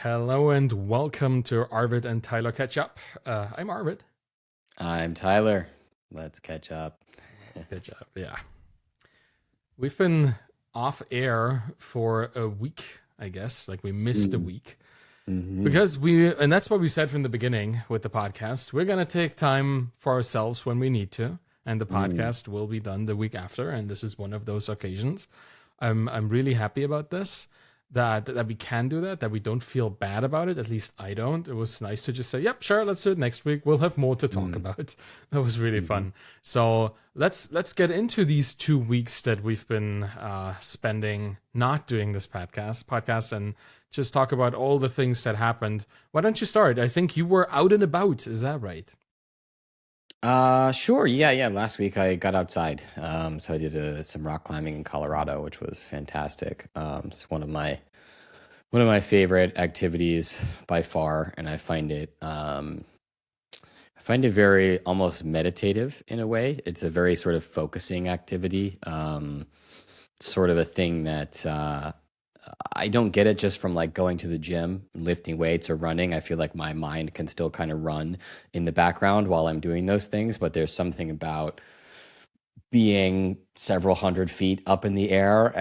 Hello and welcome to Arvid and Tyler Catch Up. I'm Arvid. I'm Tyler. Let's catch up. Let's catch up. Yeah. We've been off air for a week, I guess. Like we missed a Mm, week hmm because and that's what we said from the beginning with the podcast. We're going to take time for ourselves when we need to. And the mm, podcast will be done the week after. And this is one of those occasions. I'm really happy about this. That we can do that we don't feel bad about it. At least I don't. It was nice to just say, yep, sure, let's do it next week. We'll have more to talk mm, about. That was really hmm fun. So let's get into these 2 weeks that we've been spending not doing this podcast and just talk about all the things that happened. Why don't you start? I think you were out and about. Is that right? Sure. Yeah. Last week I got outside. So I did some rock climbing in Colorado, which was fantastic. It's one of my favorite activities by far, and I find it very almost meditative in a way. It's a very sort of focusing activity. Sort of a thing that I don't get it just from like going to the gym, lifting weights or running. I feel like my mind can still kind of run in the background while I'm doing those things, but there's something about being several hundred feet up in the air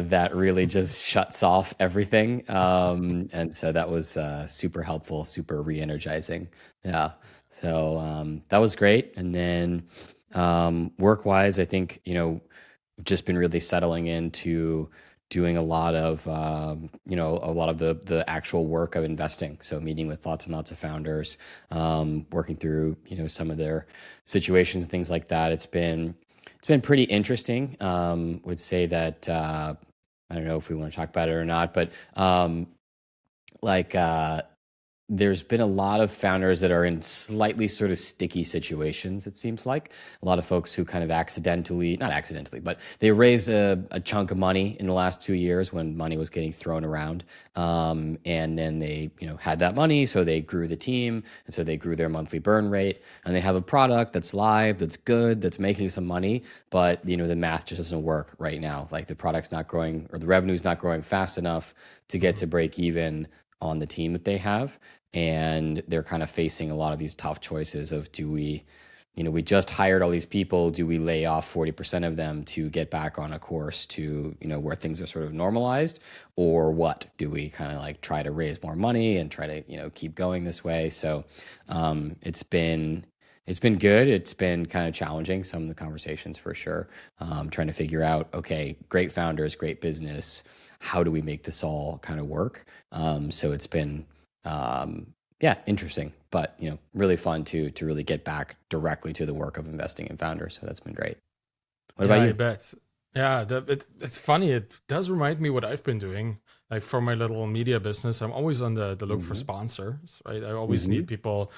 that really just shuts off everything. And so that was super helpful, super re-energizing. Yeah. So that was great. And then work-wise, I think, just been really settling into doing a lot of the actual work of investing. So meeting with lots and lots of founders, working through, some of their situations and things like that. It's been pretty interesting. Would say that I don't know if we want to talk about it or not, but like there's been a lot of founders that are in slightly sort of sticky situations, it seems like. A lot of folks who kind of not accidentally, but they raised a chunk of money in the last 2 years when money was getting thrown around. And then they, had that money, so they grew the team, and so they grew their monthly burn rate. And they have a product that's live, that's good, that's making some money, but, the math just doesn't work right now. Like the product's not growing or the revenue's not growing fast enough to get Mhm. to break even on the team that they have, and they're kind of facing a lot of these tough choices of we just hired all these people, do we lay off 40% of them to get back on a course to where things are sort of normalized, or what do we kind of like try to raise more money and try to keep going this way? So it's been good. It's been kind of challenging, some of the conversations for sure. Trying to figure out, okay, great founders, great business, how do we make this all kind of work? So it's been yeah, interesting, but really fun to really get back directly to the work of investing in founders. So that's been great. What Yeah, about I you? bet. Yeah, it's funny. It does remind me what I've been doing. Like for my little media business, I'm always on the look for Hmm sponsors, right? I always hmm need people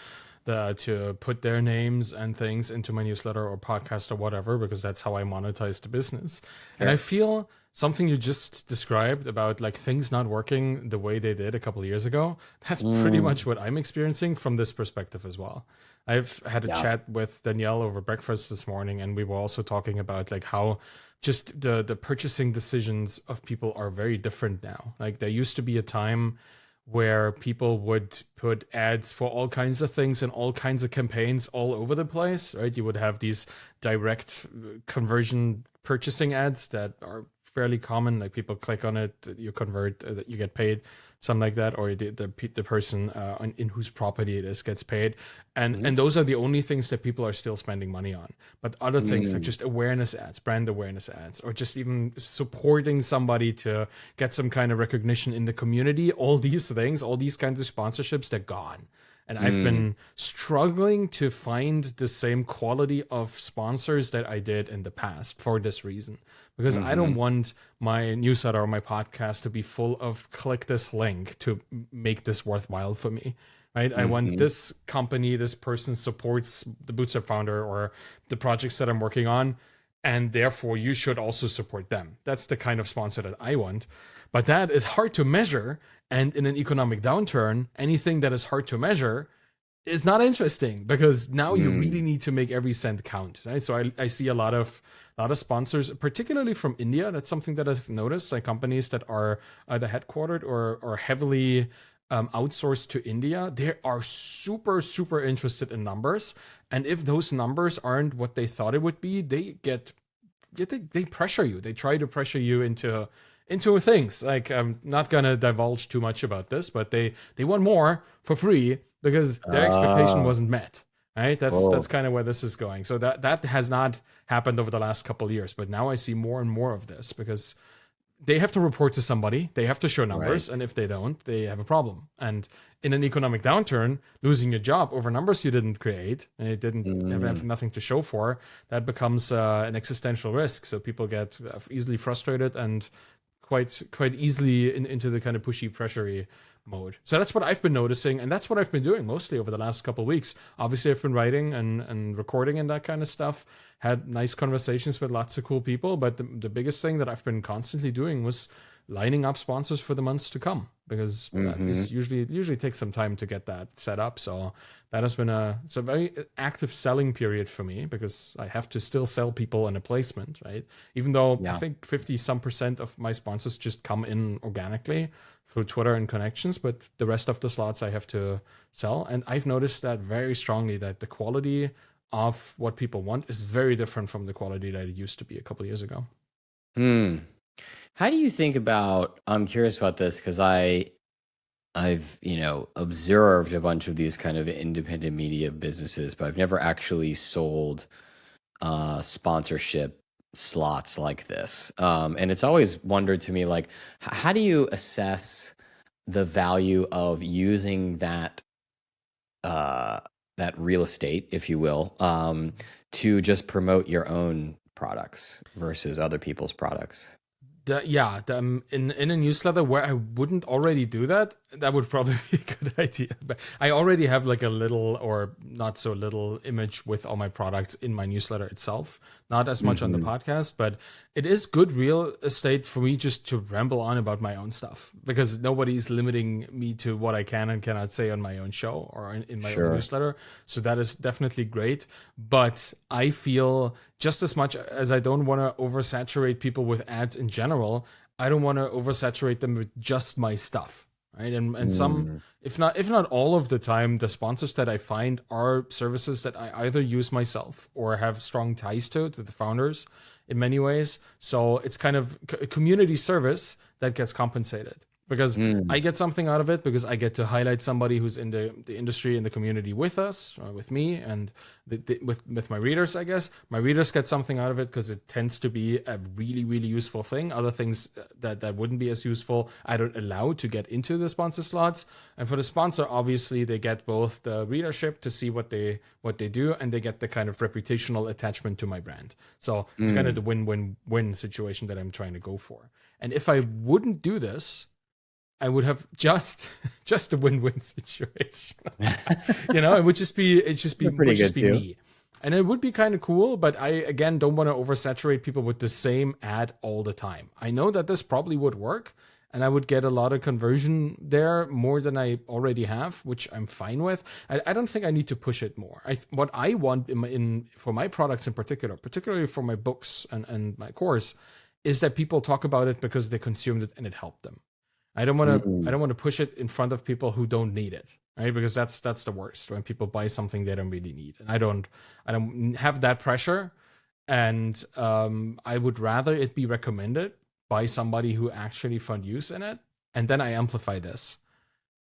to put their names and things into my newsletter or podcast or whatever, because that's how I monetize the business. And I Sure. feel something you just described about like things not working the way they did a couple of years ago, that's pretty much Mm, what I'm experiencing from this perspective as well. I've had a yeah. chat with Danielle over breakfast this morning, and we were also talking about like how just the purchasing decisions of people are very different now. Like there used to be a time where people would put ads for all kinds of things and all kinds of campaigns all over the place, right? You would have these direct conversion purchasing ads that are fairly common. Like people click on it, you convert, you get paid, something like that, or the person in whose property it is gets paid, hmm and those are the only things that people are still spending money on. But other things like Mm, just awareness ads, brand awareness ads, or just even supporting somebody to get some kind of recognition in the community, all these things, all these kinds of sponsorships, they're gone. And I've mm, been struggling to find the same quality of sponsors that I did in the past for this reason. Because I don't hmm want my newsletter or my podcast to be full of click this link to make this worthwhile for me. Right? I want hmm this company, this person supports the Bootstrap founder or the projects that I'm working on, and therefore you should also support them. That's the kind of sponsor that I want. But that is hard to measure. And in an economic downturn, anything that is hard to measure is not interesting because now you really mm, need to make every cent count. Right. So I see a lot of sponsors, particularly from India. That's something that I've noticed, like companies that are either headquartered or heavily outsourced to India, they are super, super interested in numbers. And if those numbers aren't what they thought it would be, they pressure you. They try to pressure you into things. Like, I'm not gonna divulge too much about this, but they want more for free because their expectation Oh, wasn't met. Right? That's oh, kind of where this is going. So that has not happened over the last couple of years, but now I see more and more of this because they have to report to somebody, they have to show right. numbers, and if they don't, they have a problem. And in an economic downturn, losing your job over numbers you didn't create and it didn't have Mm, nothing to show for, that becomes an existential risk. So people get easily frustrated and quite easily into the kind of pushy, pressury mode. So that's what I've been noticing, and that's what I've been doing mostly over the last couple of weeks. Obviously, I've been writing and recording and that kind of stuff. Had nice conversations with lots of cool people, but the biggest thing that I've been constantly doing was lining up sponsors for the months to come because that mm-hmm. is usually takes some time to get that set up. So that has been it's a very active selling period for me because I have to still sell people in a placement, right? Even though I Yeah. think 50% of my sponsors just come in organically through Twitter and connections, but the rest of the slots I have to sell. And I've noticed that very strongly that the quality of what people want is very different from the quality that it used to be a couple of years ago. Hmm. How do you think about, I'm curious about this because I've, observed a bunch of these kind of independent media businesses, but I've never actually sold sponsorship slots like this. And it's always wondered to me, like, how do you assess the value of using uh, that real estate, if you will, to just promote your own products versus other people's products? In a newsletter where I wouldn't already do that, that would probably be a good idea. But I already have like a little or not so little image with all my products in my newsletter itself. Not as much on the Hmm. podcast, but it is good real estate for me just to ramble on about my own stuff because nobody's limiting me to what I can and cannot say on my own show or in my own Sure. newsletter. So that is definitely great. But I feel just as much as I don't want to oversaturate people with ads in general, I don't want to oversaturate them with just my stuff. Right. And some, Mm, if not all of the time, the sponsors that I find are services that I either use myself or have strong ties to the founders in many ways. So it's kind of a community service that gets compensated because I mm, get something out of it because I get to highlight somebody who's in the industry in the community with us, with me, and with my readers. I guess my readers get something out of it because it tends to be a really really useful thing. Other things that wouldn't be as useful, I don't allow to get into the sponsor slots. And for the sponsor, obviously they get both the readership to see what they do, and they get the kind of reputational attachment to my brand. So it's kind of the mm. win-win-win situation that I'm trying to go for. And if I wouldn't do this, I would have just just a win-win situation. It would just be They're pretty good too. me. And it would be kind of cool, but I again don't want to oversaturate people with the same ad all the time. I know that this probably would work and I would get a lot of conversion there more than I already have, which I'm fine with. I don't think I need to push it more. What I want for my products in particular, particularly for my books and my course, is that people talk about it because they consumed it and it helped them. I Mm, don't want to push it in front of people who don't need it, right? Because that's the worst when people buy something they don't really need. And I don't have that pressure. And I would rather it be recommended by somebody who actually found use in it, and then I amplify this.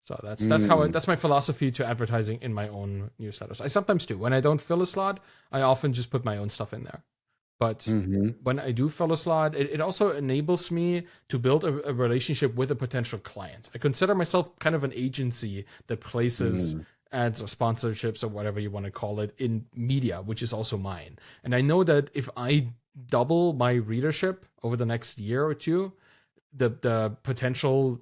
So mm, that's my philosophy to advertising in my own newsletters. I sometimes do when I don't fill a slot. I often just put my own stuff in there. But mm-hmm, when I do fill a slot, it also enables me to build a relationship with a potential client. I consider myself kind of an agency that places mm, ads or sponsorships or whatever you want to call it in media, which is also mine. And I know that if I double my readership over the next year or two, the potential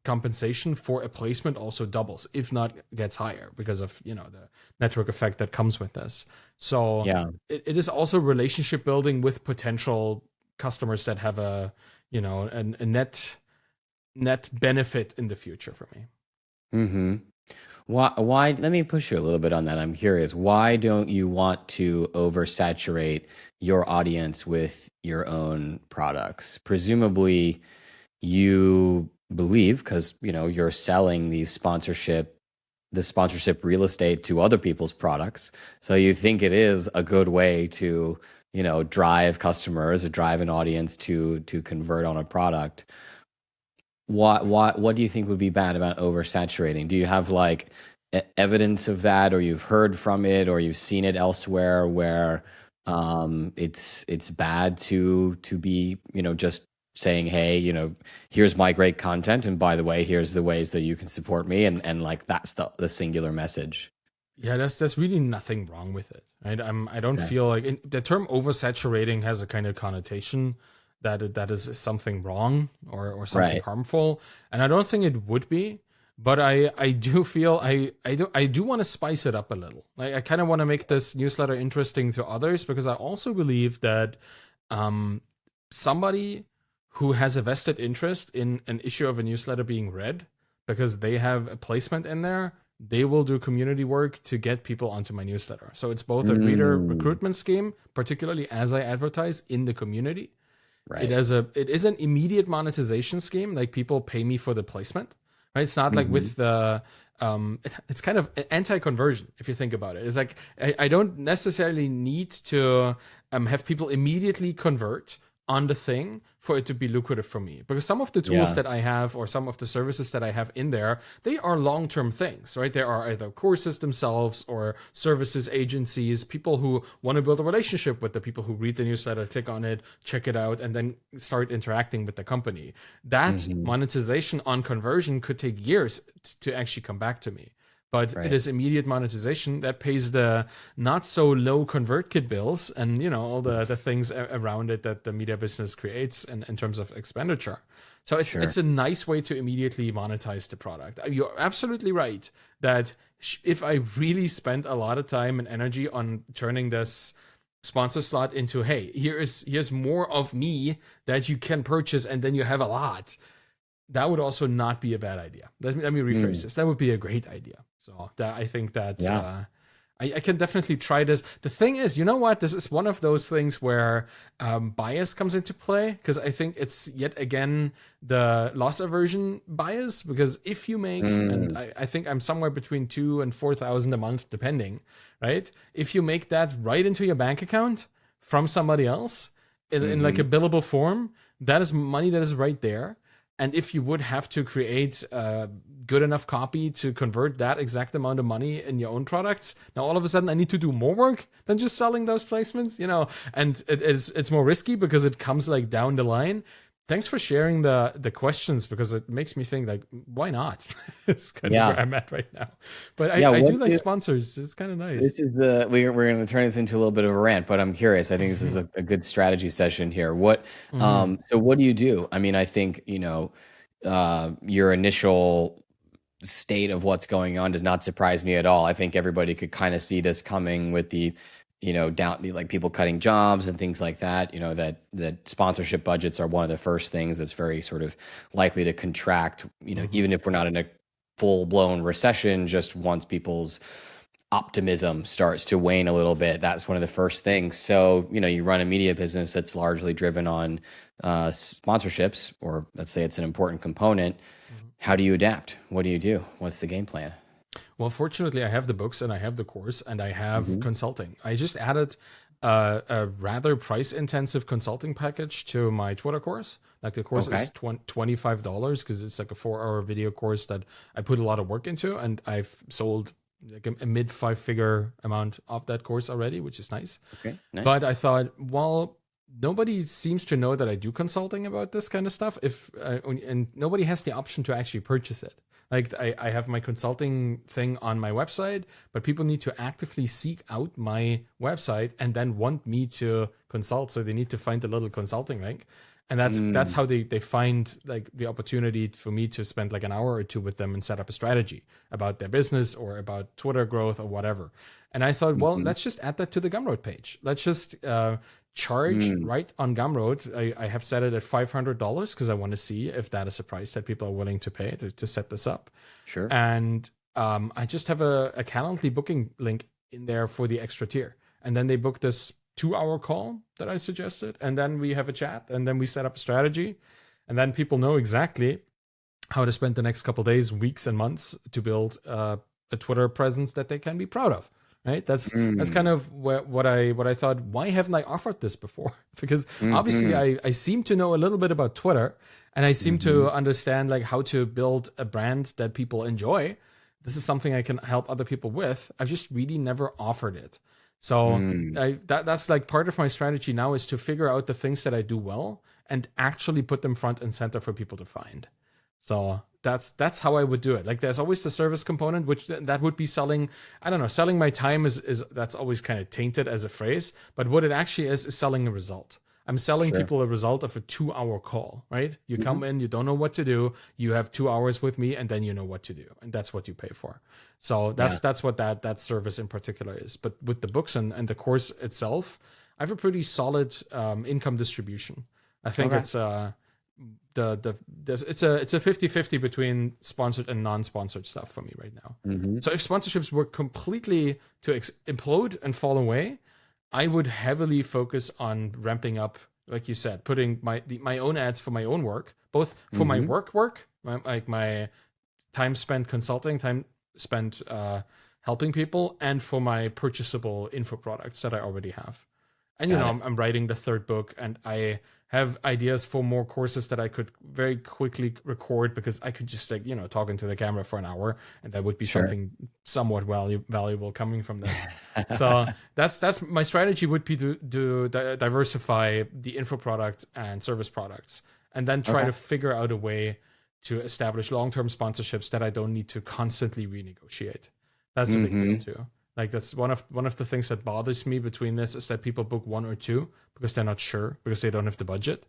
compensation for a placement also doubles, if not gets higher, because of the network effect that comes with this. So yeah. it is also relationship building with potential customers that have a net benefit in the future for me. Mm-hmm. Why, let me push you a little bit on that. I'm curious. Why don't you want to oversaturate your audience with your own products? Presumably, you believe, because you're selling the sponsorship real estate to other people's products. So you think it is a good way to, drive customers or drive an audience to convert on a product. What do you think would be bad about oversaturating? Do you have like evidence of that, or you've heard from it, or you've seen it elsewhere where it's bad to be, just saying, hey, here's my great content, and by the way, here's the ways that you can support me, and like that's the singular message. Yeah, there's really nothing wrong with it. Right? I don't Okay. feel like the term oversaturating has a kind of connotation that that is something wrong or something Right. harmful, and I don't think it would be. But I do feel I do want to spice it up a little. Like I kind of want to make this newsletter interesting to others because I also believe that um, somebody who has a vested interest in an issue of a newsletter being read because they have a placement in there, they will do community work to get people onto my newsletter. So it's both a reader Mm, recruitment scheme, particularly as I advertise in the community. right. It is an immediate monetization scheme, like people pay me for the placement. Right? It's not like Hmm. with the it's kind of anti-conversion if you think about it. It's like I don't necessarily need to have people immediately convert on the thing for it to be lucrative for me, because some of the tools Yeah. that I have or some of the services that I have in there, they are long-term things, right? There are either courses themselves or services agencies, people who want to build a relationship with the people who read the newsletter, click on it, check it out, and then start interacting with the company. That Hmm. monetization on conversion could take years to actually come back to me. But it Right. is immediate monetization that pays the not so low ConvertKit bills and all the things around it that the media business creates in terms of expenditure. So Sure. it's a nice way to immediately monetize the product. You're absolutely right that if I really spent a lot of time and energy on turning this sponsor slot into, hey, here's more of me that you can purchase and then you have a lot, that would also not be a bad idea. Let me rephrase Mm, this. That would be a great idea. So that I think that yeah. I can definitely try this. The thing is, you know what? This is one of those things where bias comes into play, because I think it's yet again the loss aversion bias. Because if you make, and Mm, I think I'm somewhere between 2,000 and 4,000 a month, depending, right? If you make that right into your bank account from somebody else in like a hmm. billable form, that is money that is right there. And if you would have to create a good enough copy to convert that exact amount of money in your own products, now all of a sudden I need to do more work than just selling those placements, and it's more risky because it comes like down the line. Thanks for sharing the questions, because it makes me think like, why not? It's kind of where Yeah. I'm at right now. But Yeah. I do What like do sponsors. It's kind of This nice. is we're going to turn this into a little bit of a rant, but I'm curious. I think this is a good strategy session here. Mhm. So what do you do? I mean, I think, your initial state of what's going on does not surprise me at all. I think everybody could kind of see this coming with like people cutting jobs and things like that. That sponsorship budgets are one of the first things that's very sort of likely to contract, Mhm. even if we're not in a full blown recession, just once people's optimism starts to wane a little bit, that's one of the first things. So, you run a media business that's largely driven on sponsorships, or let's say it's an important component. Mhm. How do you adapt? What do you do? What's the game plan? Well, fortunately, I have the books and I have the course and I have Hmm. consulting. I just added a rather price intensive consulting package to my Twitter course. Like the course Okay. is $25 because it's like a 4 hour video course that I put a lot of work into, and I've sold like a mid five-figure amount of that course already, which is nice. Okay. Nice. But I thought, well, nobody seems to know that I do consulting about this kind of stuff. If and nobody has the option to actually purchase it. Like I have my consulting thing on my website, but people need to actively seek out my website and then want me to consult. So they need to find a little consulting link. And that's Mm, how they find like the opportunity for me to spend like an hour or two with them and set up a strategy about their business or about Twitter growth or whatever. And I thought, well, hmm. let's just add that to the Gumroad page. Let's just charge Mm, right on Gumroad. I have set it at $500 because I want to see if that is a price that people are willing to pay to set this up. sure. And I just have a Calendly booking link in there for the extra tier. And then they book this 2 hour call that I suggested. And then we have a chat and then we set up a strategy. And then people know exactly how to spend the next couple days, weeks, and months to build a Twitter presence that they can be proud of. Right. That's kind Mm, of what I thought. Why haven't I offered this before? Because obviously mm-hmm, I seem to know a little bit about Twitter, and I seem mm-hmm, to understand like how to build a brand that people enjoy. This is something I can help other people with. I've just really never offered it. So mm. that's like part of my strategy now is to figure out the things that I do well and actually put them front and center for people to find. So that's how I would do it. Like there's always the service component, which that would be selling. I don't know, selling my time is that's always kind of tainted as a phrase. But what it actually is selling a result. I'm selling Sure. people a result of a 2 hour call, right? You Mm-hmm. come in, you don't know what to do, you have 2 hours with me, and then you know what to do, and that's what you pay for. So Yeah. that's what that service in particular is. But with the books and the course itself, I have a pretty solid income distribution. I think Okay. it's it's a 50-50 between sponsored and non-sponsored stuff for me right now. Mm-hmm. So if sponsorships were completely to implode and fall away, I would heavily focus on ramping up, like you said, putting my own ads for my own work, both for my Mm-hmm. work, like my time spent consulting, time spent helping people, and for my purchasable info products that I already have. And Got it. I'm writing the third book, and I have ideas for more courses that I could very quickly record because I could just like talk into the camera for an hour, and that would be Sure. something somewhat valuable coming from this. So that's my strategy would be to diversify the info products and service products, and then try Okay. to figure out a way to establish long-term sponsorships that I don't need to constantly renegotiate. That's a big deal Mm-hmm. too. Like that's one of the things that bothers me between this is that people book one or two because they're not sure because they don't have the budget.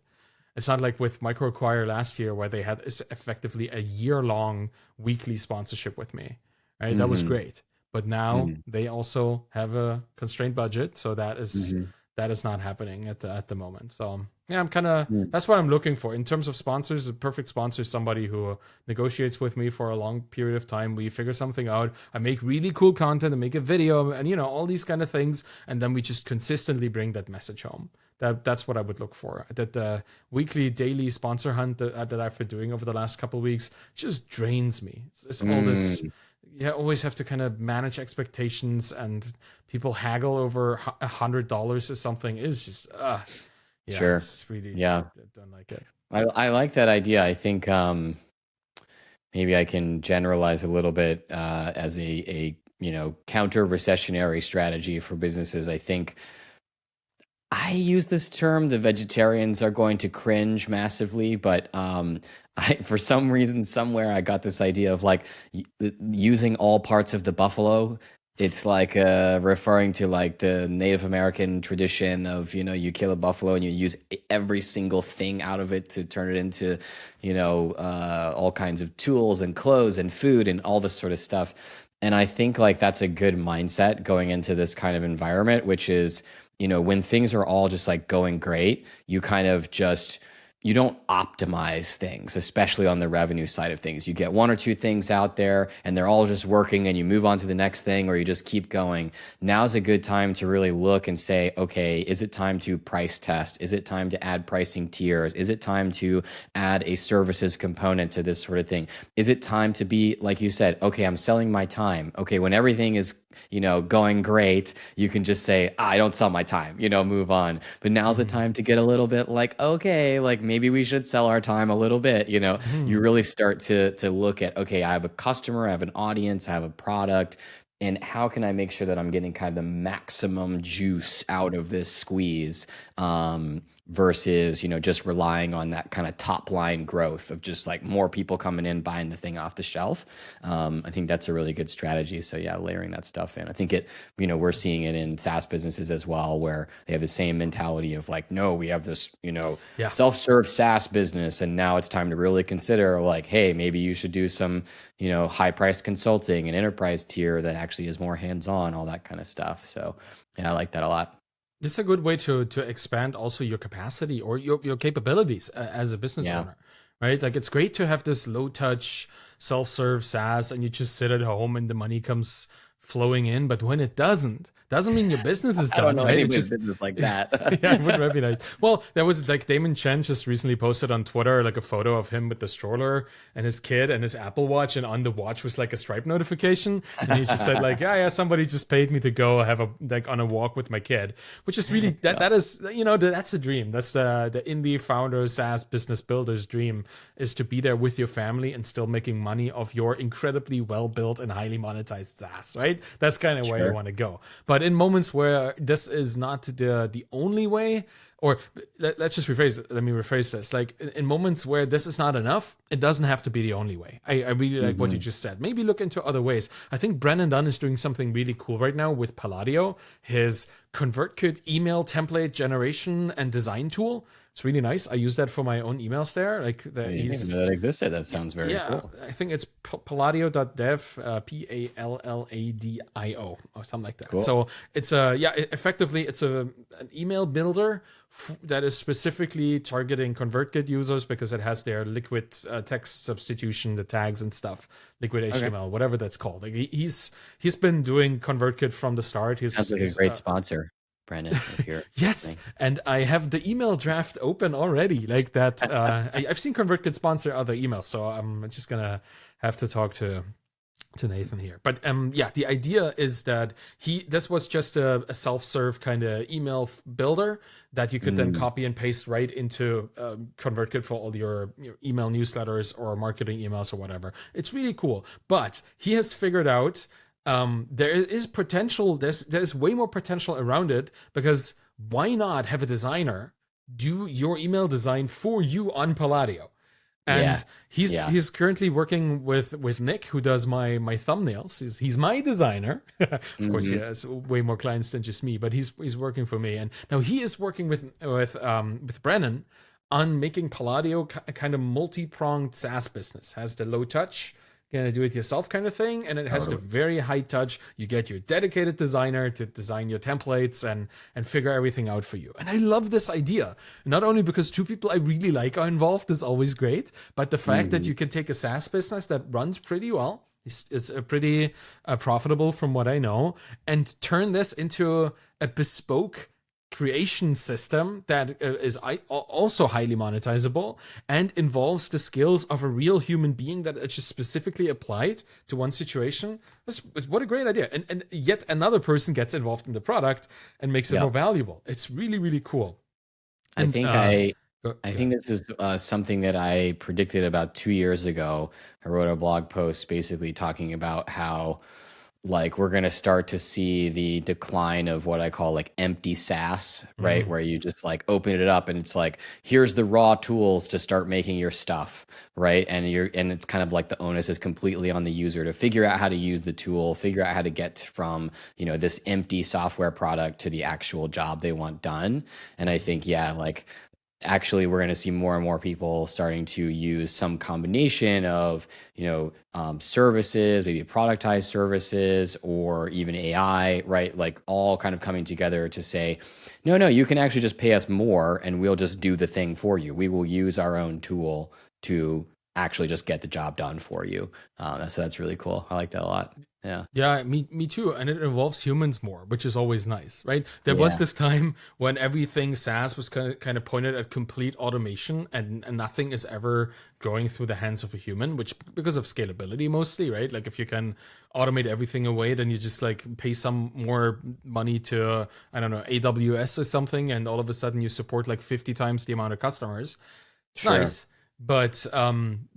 It's not like with MicroAcquire last year where they had effectively a year-long weekly sponsorship with me. Right, that was Mm-hmm. great. But now Mm-hmm. they also have a constrained budget, so Mm-hmm. that is not happening at the moment. So yeah, I'm kind of Mm. that's what I'm looking for in terms of sponsors. A perfect sponsor is somebody who negotiates with me for a long period of time. We figure something out. I make really cool content. I make a video, and all these kind of things, and then we just consistently bring that message home. That's what I would look for. That the weekly, daily sponsor hunt that I've been doing over the last couple of weeks just drains me. It's all this. Mm. You always have to kind of manage expectations, and people haggle over $100 or something. It's just, yeah, Sure. it's really Yeah. don't like it. I like that idea. I think maybe I can generalize a little bit as a counter recessionary strategy for businesses. I think I use this term. The vegetarians are going to cringe massively, but for some reason, somewhere, I got this idea of like using all parts of the buffalo. It's like referring to like the Native American tradition of, you kill a buffalo and you use every single thing out of it to turn it into, all kinds of tools and clothes and food and all this sort of stuff. And I think like that's a good mindset going into this kind of environment, which is, when things are all just like going great, you kind of just you don't optimize things, especially on the revenue side of things. You get one or two things out there and they're all just working and you move on to the next thing or you just keep going. Now's a good time to really look and say, okay, is it time to price test? Is it time to add pricing tiers? Is it time to add a services component to this sort of thing? Is it time to be, like you said, okay, I'm selling my time. Okay, when everything is going great, you can just say, I don't sell my time, move on. But now's the Mhm. time to get a little bit like, okay, like maybe we should sell our time a little bit. You Mhm. really start to look at, okay, I have a customer, I have an audience, I have a product, and how can I make sure that I'm getting kind of the maximum juice out of this squeeze? Versus just relying on that kind of top line growth of just like more people coming in buying the thing off the shelf. I think that's a really good strategy. So yeah, layering that stuff in. I think we're seeing it in SaaS businesses as well, where they have the same mentality of like, no, we have this, Yeah. self-serve SaaS business, and now it's time to really consider like, hey, maybe you should do some, high-priced consulting and enterprise tier that actually is more hands-on, all that kind of stuff. So yeah, I like that a lot. It's a good way to expand also your capacity or your capabilities as a business Yeah. owner, right? Like it's great to have this low touch self serve SaaS and you just sit at home and the money comes flowing in. But when it doesn't, Doesn't mean your business is I don't done, know right? any It's just business like that. yeah, it would be nice. Well, there was like Damon Chen just recently posted on Twitter like a photo of him with the stroller and his kid and his Apple Watch, and on the watch was like a Stripe notification, and he just said like, yeah, somebody just paid me to go have a like on a walk with my kid, which is really that is that's a dream. That's the indie founder SaaS business builder's dream, is to be there with your family and still making money off your incredibly well built and highly monetized SaaS, right? That's kind of where you Sure. want to go. But in moments where this is not the only way, or let's just rephrase it. Let me rephrase this. Like in moments where this is not enough, it doesn't have to be the only way. I really like what you just said. Maybe look into other ways. I think Brennan Dunn is doing something really cool right now with Palladio, his ConvertKit email template generation and design tool. It's really nice. I use that for my own emails there. Like I didn't even know that existed. That sounds very cool. I think it's palladio.dev, Palladio or something like that. Cool. So it's effectively it's an email builder that is specifically targeting ConvertKit users because it has their liquid text substitution, the tags and stuff, liquid HTML, whatever that's called. Like he's been doing ConvertKit from the start. Sounds like a great sponsor, Brandon. If you're yes, listening. and I have the email draft open already. Like that, I've seen ConvertKit sponsor other emails, so I'm just gonna have to talk to Nathan here. But yeah, the idea is that this was just a self-serve kind of email builder that you could then copy and paste right into ConvertKit for all your email newsletters or marketing emails or whatever. It's really cool. But he has figured out there is potential. There's way more potential around it, because why not have a designer do your email design for you on Palladio? And he's currently working with Nick, who does my thumbnails. He's my designer. Of course, he has way more clients than just me, but he's working for me. And now he is working with Brennan on making Palladio a kind of multi-pronged SaaS business. Has the low touch, gonna do it yourself kind of thing, and it has the very high touch. You get your dedicated designer to design your templates and figure everything out for you. And I love this idea, not only because two people I really like are involved is always great, but the fact that you can take a SaaS business that runs pretty well, it's a pretty profitable from what I know, and turn this into a bespoke creation system that is also highly monetizable and involves the skills of a real human being that are just specifically applied to one situation. What a great idea. And yet another person gets involved in the product and makes it more valuable. It's really, really cool. And I think this is something that I predicted about 2 years ago. I wrote a blog post basically talking about how like we're going to start to see the decline of what I call like empty SaaS, right? Where you just like open it up and it's like, here's the raw tools to start making your stuff, right? And it's kind of like the onus is completely on the user to figure out how to use the tool, figure out how to get from, this empty software product to the actual job they want done. And I think, like actually we're going to see more and more people starting to use some combination of services, maybe productized services, or even AI, right? Like all kind of coming together to say, no, you can actually just pay us more and we'll just do the thing for you. We will use our own tool to actually just get the job done for you. So that's really cool. I like that a lot. Yeah, me too. And it involves humans more, which is always nice, right? There was this time when everything SaaS was kind of pointed at complete automation, and nothing is ever going through the hands of a human, which because of scalability mostly, right? Like if you can automate everything away, then you just like pay some more money to, I don't know, AWS or something, and all of a sudden you support like 50 times the amount of customers. It's nice. But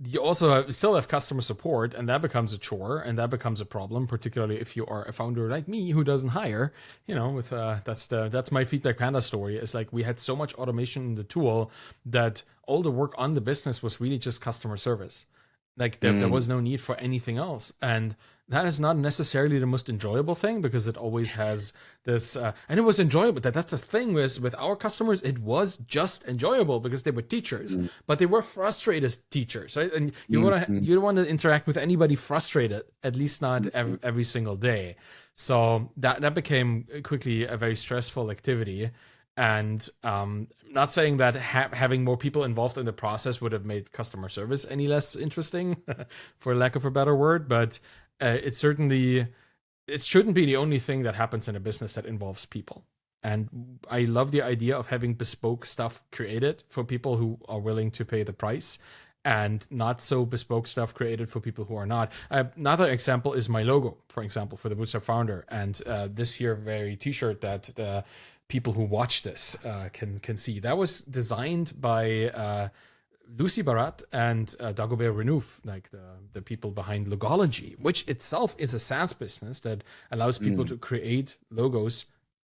you also still have customer support, and that becomes a chore, and that becomes a problem, particularly if you are a founder like me who doesn't hire. With that's my Feedback Panda story. Is like we had so much automation in the tool that all the work on the business was really just customer service. Like there was no need for anything else, and that is not necessarily the most enjoyable thing, because it always has this, and it was enjoyable. That's the thing with our customers. It was just enjoyable because they were teachers, but they were frustrated teachers, right? And you don't want to interact with anybody frustrated, at least not every single day. So that became quickly a very stressful activity. And not saying that having more people involved in the process would have made customer service any less interesting, for lack of a better word, but it certainly it shouldn't be the only thing that happens in a business that involves people. And I love the idea of having bespoke stuff created for people who are willing to pay the price, and not so bespoke stuff created for people who are not. Another example is my logo, for example, for the Bootstrap Founder, and this here very t-shirt that the people who watch this can see. That was designed by Lucy Barat and Dagobert Renouf, like the people behind Logology, which itself is a SaaS business that allows people to create logos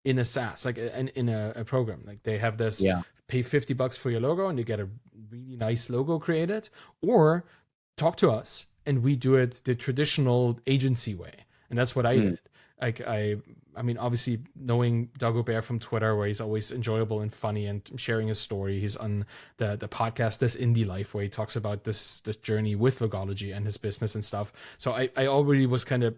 in a SaaS, like in a program. Like they have this, pay $50 for your logo and you get a really nice logo created, or talk to us and we do it the traditional agency way. And that's what I did. Like I mean, obviously knowing Dagobert from Twitter, where he's always enjoyable and funny and sharing his story. He's on the podcast, This Indie Life, where he talks about this journey with Logology and his business and stuff. So I already was kind of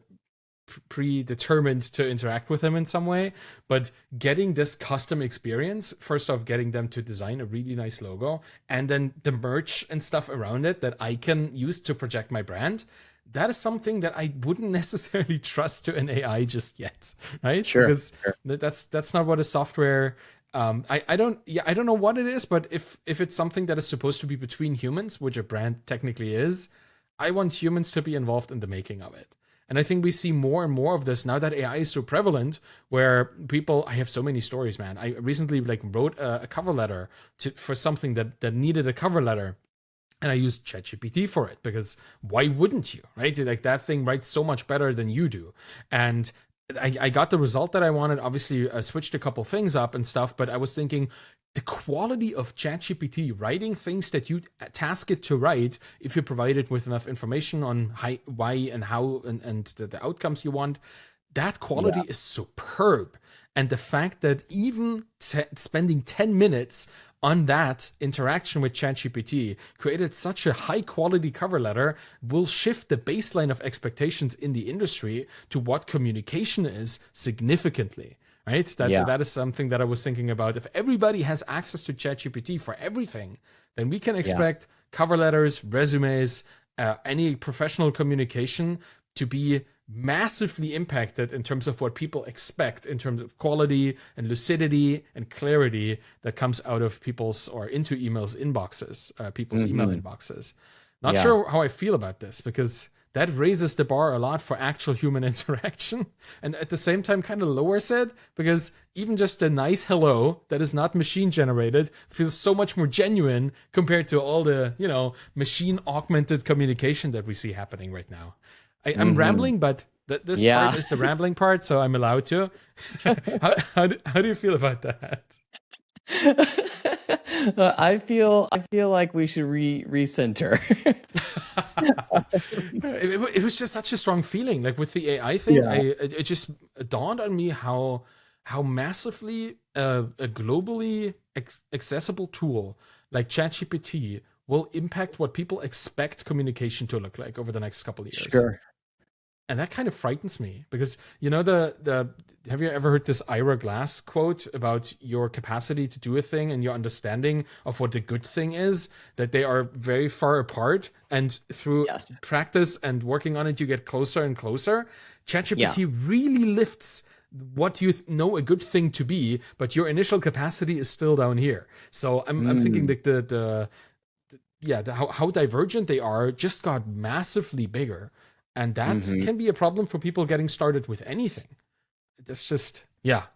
predetermined to interact with him in some way, but getting this custom experience, first off, getting them to design a really nice logo, and then the merch and stuff around it that I can use to project my brand, that is something that I wouldn't necessarily trust to an AI just yet, right? Sure. Because that's not what a software. I don't know what it is, but if it's something that is supposed to be between humans, which a brand technically is, I want humans to be involved in the making of it. And I think we see more and more of this now that AI is so prevalent, where people, I have so many stories, man. I recently wrote a cover letter for something that needed a cover letter. And I used ChatGPT for it, because why wouldn't you, right? Like that thing writes so much better than you do. And I got the result that I wanted. Obviously, I switched a couple things up and stuff, but I was thinking the quality of ChatGPT writing things that you task it to write, if you provide it with enough information on why and how and the outcomes you want, that quality is superb. And the fact that even spending 10 minutes on that interaction with ChatGPT created such a high quality cover letter will shift the baseline of expectations in the industry to what communication is significantly, right? That is something that I was thinking about. If everybody has access to ChatGPT for everything, then we can expect cover letters, resumes, any professional communication to be massively impacted in terms of what people expect in terms of quality and lucidity and clarity that comes out of people's or into people's email inboxes. Not sure how I feel about this, because that raises the bar a lot for actual human interaction, and at the same time kind of lowers it, because even just a nice hello that is not machine generated feels so much more genuine compared to all the, machine augmented communication that we see happening right now. I'm rambling, but this part is the rambling part, so I'm allowed to. How do you feel about that? I feel like we should recenter. It was just such a strong feeling, like with the AI thing. It just dawned on me how massively a globally accessible tool like ChatGPT will impact what people expect communication to look like over the next couple of years. Sure. And that kind of frightens me, because have you ever heard this Ira Glass quote about your capacity to do a thing and your understanding of what the good thing is, that they are very far apart, and through practice and working on it, you get closer and closer. ChatGPT really lifts what you know a good thing to be, but your initial capacity is still down here. So I'm thinking that how divergent they are just got massively bigger. And that can be a problem for people getting started with anything. It's just,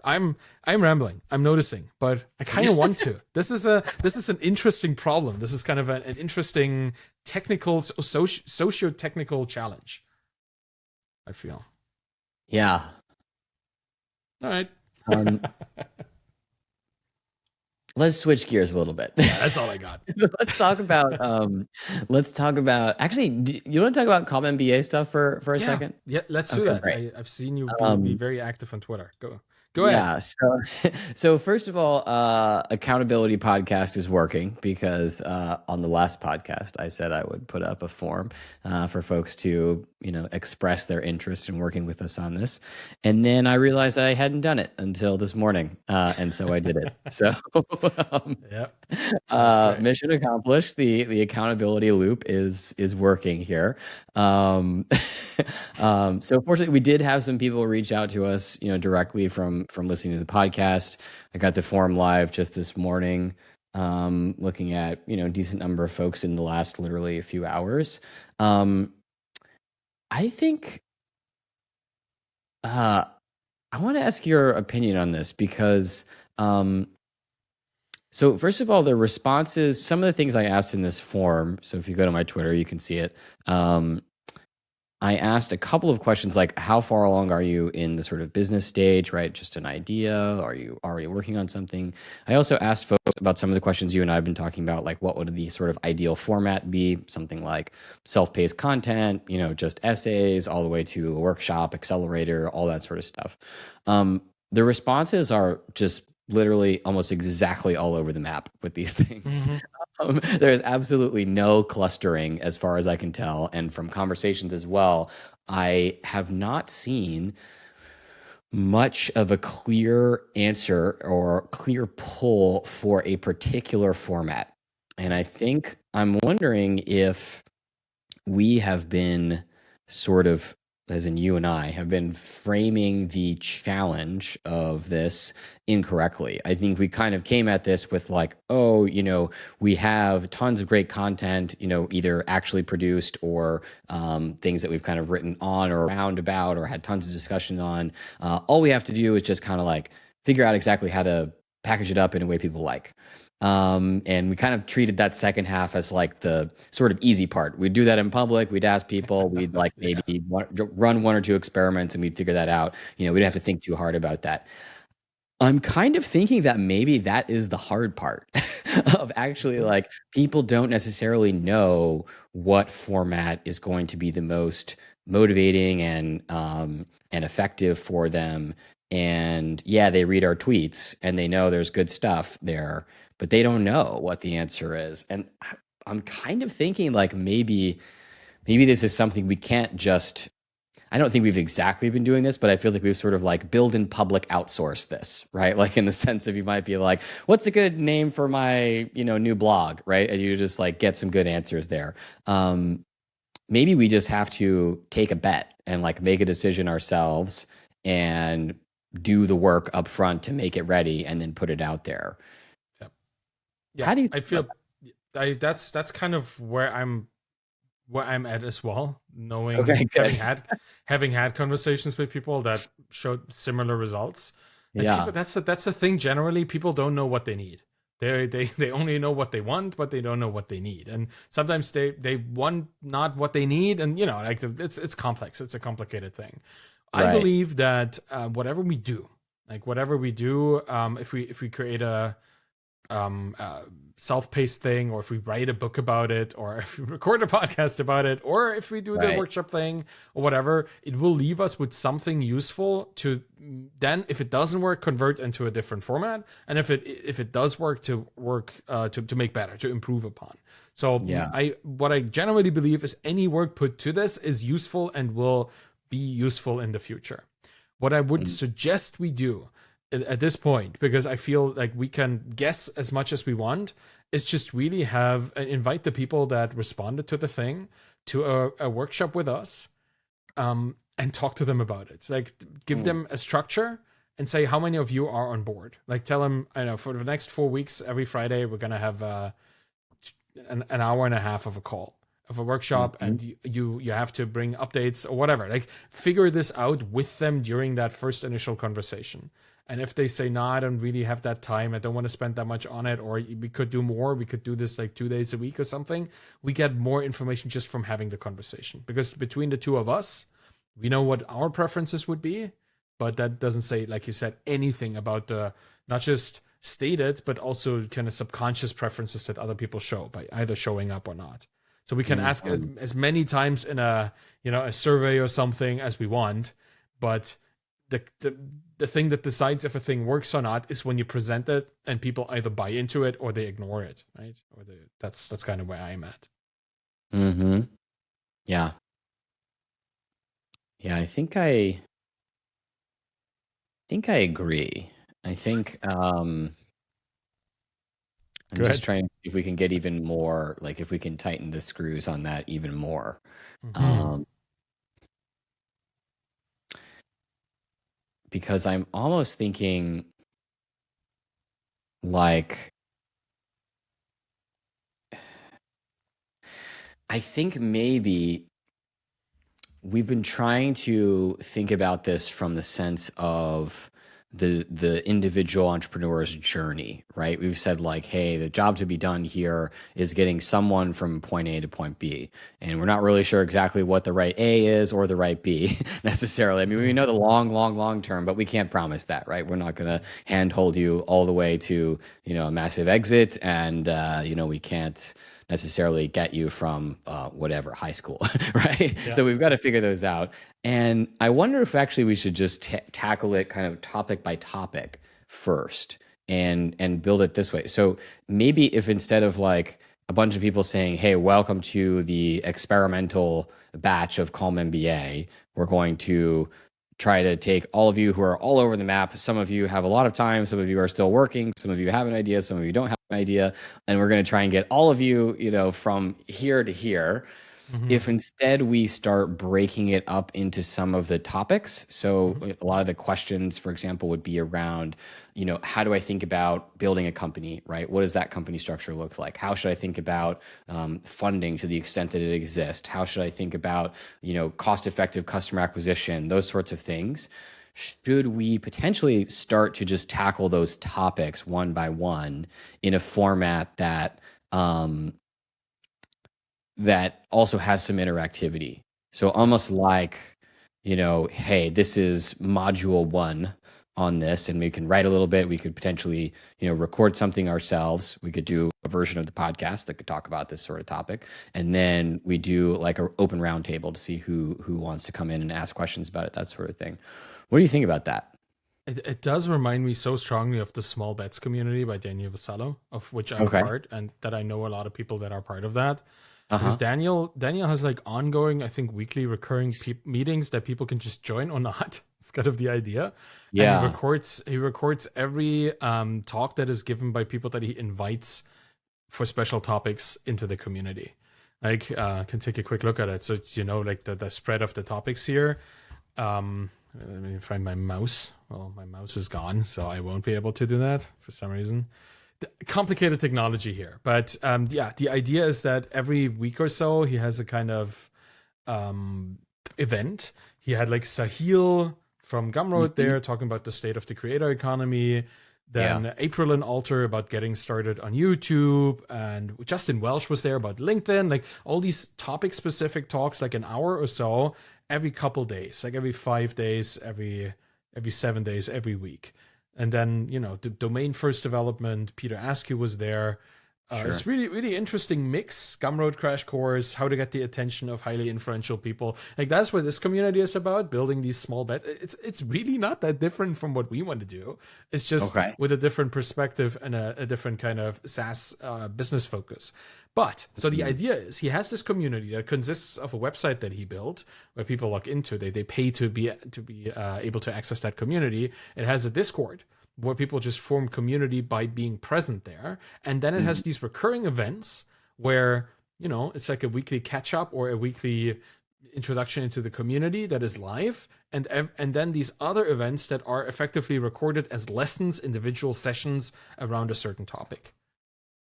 I'm rambling. I'm noticing, but I kind of want to. This is an interesting problem. This is kind of an interesting technical, socio-technical challenge, I feel. Yeah. All right. Let's switch gears a little bit. Yeah, that's all I got. Let's talk about. Actually, do you want to talk about Calm MBA stuff for a second? Yeah, let's do that. I've seen you be very active on Twitter. Go ahead. Yeah. So first of all, accountability podcast is working, because on the last podcast I said I would put up a form for folks to express their interest in working with us on this, and then I realized I hadn't done it until this morning, and so I did it. So That's great. Mission accomplished. The accountability loop is working here. Um, so fortunately, we did have some people reach out to us, directly from listening to the podcast. I got the forum live just this morning, looking at a decent number of folks in the last literally a few hours. Um, I think uh, I want to ask your opinion on this because. So first of all, the responses, some of the things I asked in this form. So if you go to my Twitter, you can see it. Um, I asked a couple of questions like, how far along are you in the sort of business stage, right? Just an idea? Are you already working on something? I also asked folks about some of the questions you and I have been talking about, like what would the sort of ideal format be? Something like self-paced content, just essays, all the way to a workshop, accelerator, all that sort of stuff. The responses are just literally almost exactly all over the map with these things. Hmm. There is absolutely no clustering as far as I can tell. And from conversations as well, I have not seen much of a clear answer or clear pull for a particular format. And I think I'm wondering if we have been sort of, as in you and I, have been framing the challenge of this incorrectly. I think we kind of came at this with like, oh, we have tons of great content, either actually produced or things that we've kind of written on or around about or had tons of discussion on. All we have to do is just kind of like figure out exactly how to package it up in a way people like. And we kind of treated that second half as like the sort of easy part. We'd do that in public. We'd ask people. We'd like maybe Yeah. run one or two experiments and we'd figure that out. We didn't have to think too hard about that. I'm kind of thinking that maybe that is the hard part of actually Mhm. like people don't necessarily know what format is going to be the most motivating and effective for them. And yeah, they read our tweets and they know there's good stuff there, but they don't know what the answer is. And I'm kind of thinking like maybe this is something we can't just I don't think we've exactly been doing this, but I feel like we've sort of like build in public outsource this, right? Like in the sense of you might be like, what's a good name for my, new blog, right? And you just like get some good answers there. Maybe we just have to take a bet and like make a decision ourselves and do the work up front to make it ready and then put it out there. Yeah. Yeah. How do you I think about feel that's kind of where I'm at as well, that? Okay, knowing good. having had conversations with people that showed similar results. And people, Yeah, that's the thing. Generally, people don't know what they need. They only know what they want, but they don't know what they need. And sometimes they want not what they need, and like it's complex. It's a complicated thing. I right. believe that whatever we do, if we create a um, uh, self-paced thing, or if we write a book about it, or if we record a podcast about it, or if we do the Right. workshop thing, or whatever, it will leave us with something useful to then, if it doesn't work, convert into a different format, and if it does work, to make better, to improve upon. So Yeah. I what I generally believe is any work put to this is useful and will be useful in the future. What I would Mm, suggest we do at this point, because I feel like we can guess as much as we want, is just really have invite the people that responded to the thing to a workshop with us, and talk to them about it. Like, give mm, them a structure and say how many of you are on board. Like, tell them, I know, for the next 4 weeks, every Friday we're gonna have an hour and a half of a call of a workshop, mhm. and you have to bring updates or whatever. Like, figure this out with them during that first initial conversation. And if they say, no, I don't really have that time, I don't want to spend that much on it, or we could do more, we could do this like 2 days a week or something, we get more information just from having the conversation. Because between the two of us, we know what our preferences would be, but that doesn't say, like you said, anything about the not just stated, but also kind of subconscious preferences that other people show by either showing up or not. So we can ask as, Mhm. as many times in a survey or something as we want, but the thing that decides if a thing works or not is when you present it and people either buy into it or they ignore it, right? That's kind of where I'm at. Mhm. Yeah. Yeah, I think I agree. I think I'm just Good. trying to see if we can get even more, like if we can tighten the screws on that even more. Hmm. Um, because I'm almost thinking like, I think maybe we've been trying to think about this from the sense of the individual entrepreneur's journey, right? We've said like, hey, the job to be done here is getting someone from point A to point B. And we're not really sure exactly what the right A is or the right B necessarily. I mean, we Hmm. know the long term, but we can't promise that, right? We're not going to handhold you all the way to, a massive exit. And, we can't necessarily get you from whatever high school, right? Yeah. So we've got to figure those out. And I wonder if actually we should just tackle it kind of topic by topic first and build it this way. So maybe if instead of like a bunch of people saying, "Hey, welcome to the experimental batch of Calm MBA," we're going to try to take all of you who are all over the map. Some of you have a lot of time, some of you are still working, some of you have an idea, some of you don't have an idea, and we're going to try and get all of you, from here to here. Hmm. If instead we start breaking it up into some of the topics, so Hmm. a lot of the questions, for example, would be around, how do I think about building a company, right? What does that company structure look like? How should I think about funding to the extent that it exists? How should I think about, cost-effective customer acquisition, those sorts of things? Should we potentially start to just tackle those topics one by one in a format that also has some interactivity. So Yeah. almost like, hey, this is module one on this, and we can write a little bit. We could potentially, record something ourselves. We could do a version of the podcast that could talk about this sort of topic, and then we do like an open roundtable to see who wants to come in and ask questions about it, that sort of thing. What do you think about that? It does remind me so strongly of the Small Bets community by Daniel Vassallo, of which I'm a Okay. part, and that I know a lot of people that are part of that. Because Uh-huh. Daniel has like ongoing, I think, weekly recurring meetings that people can just join or not. It's kind of the idea, and Yeah. he records every talk that is given by people that he invites for special topics into the community. Like, can take a quick look at it. So it's like the spread of the topics here. Let me find my mouse. Well, my mouse is gone, so I won't be able to do that for some reason. Complicated technology here, but yeah, the idea is that every week or so he has a kind of um, event. He had like Sahil from Gumroad Hmm. there talking about the state of the creator economy. Yeah. Then April and Alter about getting started on YouTube, and Justin Welsh was there about LinkedIn. Like all these topic specific talks, like an hour or so every couple days, like every 5 days, every 7 days, every week. And then the domain first development. Peter Askew was there. It's Sure. really, really interesting mix. Gumroad crash course, how to get the attention of highly influential people. Like that's what this community is about, building these small bets. It's really not that different from what we want to do. It's just Okay. with a different perspective and a different kind of SaaS business focus. But so the Mhm. idea is he has this community that consists of a website that he built where people log into. They pay to be able to access that community. It has a Discord where people just form community by being present there. And then it has Mhm. these recurring events where, it's like a weekly catch up or a weekly introduction into the community that is live. And then these other events that are effectively recorded as lessons, individual sessions around a certain topic.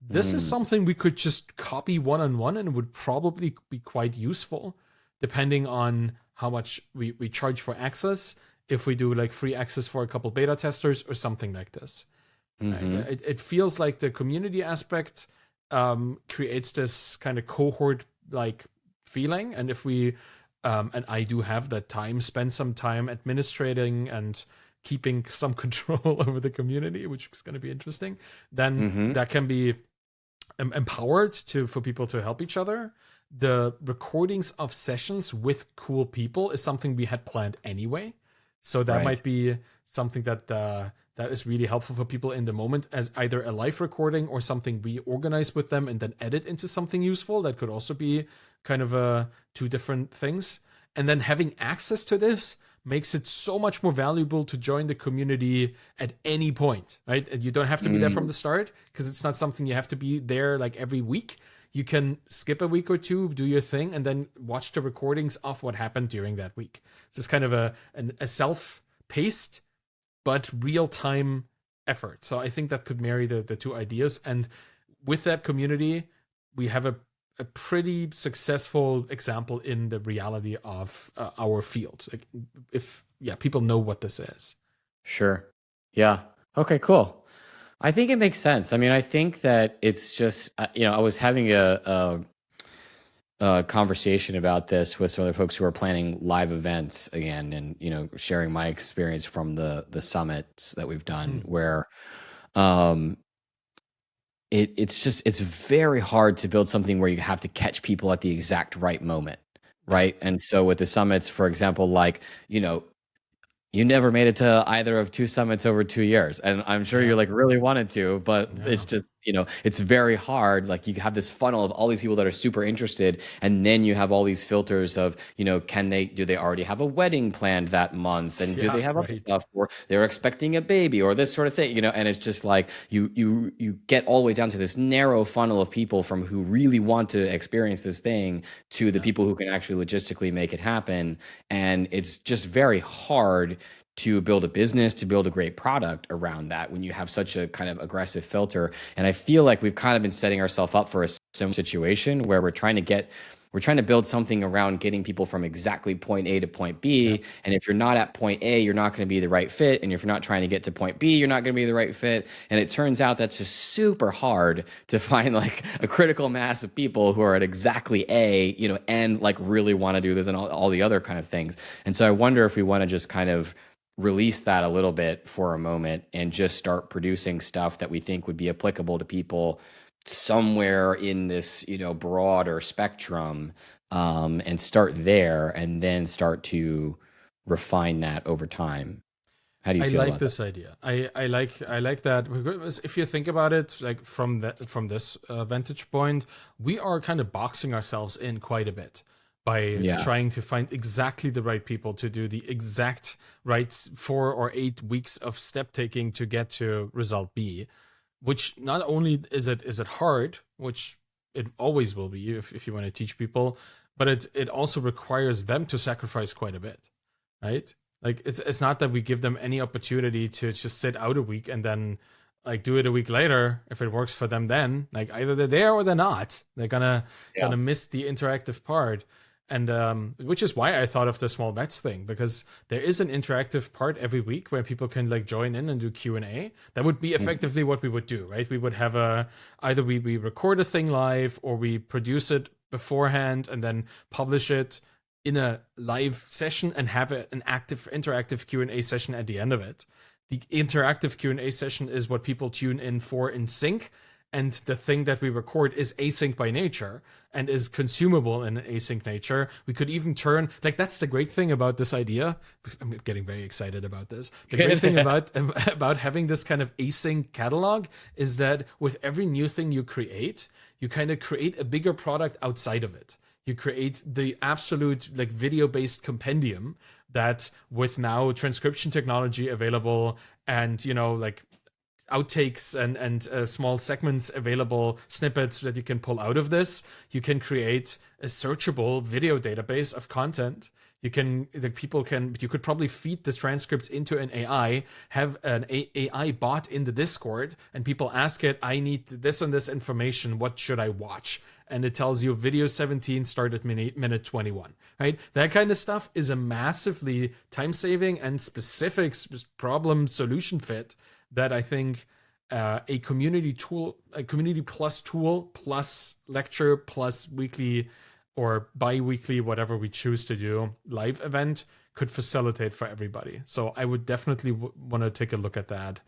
This is Mm. something we could just copy one on one and it would probably be quite useful depending on how much we charge for access. If we do like free access for a couple beta testers or something like this. Right? Mhm. It feels like the community aspect creates this kind of cohort like feeling. And if we, and I do have that time, spend some time administrating and keeping some control over the community, which is going to be interesting, then Mhm. that can be empowered for people to help each other. The recordings of sessions with cool people is something we had planned anyway, so that Right. might be something that is really helpful for people in the moment as either a live recording or something we organize with them and then edit into something useful. That could also be kind of two different things. And then having access to this makes it so much more valuable to join the community at any point, right? And you don't have to be there from Mm, the start because it's not something you have to be there like every week. You can skip a week or two, do your thing, and then watch the recordings of what happened during that week. It's just kind of a self-paced but real-time effort. So I think that could marry the two ideas. And with that community, we have a pretty successful example in the reality of our field. Like if yeah, people know what this is. sure. Yeah. Okay, cool. I think it makes sense. I mean, I think that it's just, I was having a conversation about this with some other folks who are planning live events again, and sharing my experience from the summits that we've done, Mm, where um, it's very hard to build something where you have to catch people at the exact right moment, yeah, right? And so with the summits, for example, like you never made it to either of two summits over 2 years. And I'm sure you yeah, like really wanted to, but it's yeah, just, it's very hard. Like you have this funnel of all these people that are super interested. And then you have all these filters of, do they already have a wedding planned that month? And do they yeah, have other right. stuff, or they're expecting a baby or this sort of thing, and it's just like you get all the way down to this narrow funnel of people from who really want to experience this thing to the Yeah, people who can actually logistically make it happen. And it's just very hard to build a business, to build a great product around that when you have such a kind of aggressive filter. And I feel like we've kind of been setting ourselves up for a similar situation where we're trying to build something around getting people from exactly point A to point yeah, B. And if you're not at point A, you're not going to be the right fit. And if you're not trying to get to point B, you're not going to be the right fit. And it turns out that's just super hard to find like a critical mass of people who are at exactly A, and like really want to do this and all the other kind of things. And so I wonder if we want to just kind of release that a little bit for a moment and just start producing stuff that we think would be applicable to people somewhere in this broader spectrum, and start there and then start to refine that over time. How do you I feel like about that? this idea. I like that because if you think about it, like from this vantage point, we are kind of boxing ourselves in quite a bit by Yeah. trying to find exactly the right people to do the exact right 4 or 8 weeks of step taking to get to result B. Which not only is it hard, which it always will be if you want to teach people, but it also requires them to sacrifice quite a bit, right? Like it's not that we give them any opportunity to just sit out a week and then like do it a week later if it works for them. Then like either they're there or they're not. They're Yeah. gonna miss the interactive part, and which is why I thought of the small bets thing, because there is an interactive part every week where people can like join in and do Q&A. That would be Mhm. effectively what we would do, right? We would have a either we record a thing live or we produce it beforehand and then publish it in a live session and have an active interactive Q&A session at the end of it. The interactive Q&A session is what people tune in for in sync, and the thing that we record is async by nature and is consumable in an async nature. We could even turn like that's the great thing about this idea. I'm getting very excited about this. The great thing about having this kind of async catalog is that with every new thing you create, you kind of create a bigger product outside of it. You create the absolute like video based compendium that with now transcription technology available and like outtakes and small segments available, snippets that you can pull out of this, you can create a searchable video database of content. You can like people can you could probably feed the transcripts into an AI, have an AI bot in the Discord, and people ask it, I need this and this information, what should I watch? And it tells you video 17 start at minute 21, right? That kind of stuff is a massively time saving and specific problem solution fit that I think a community plus tool plus lecture plus weekly or bi-weekly, whatever we choose to do, live event could facilitate for everybody. So I would definitely want to take a look at that,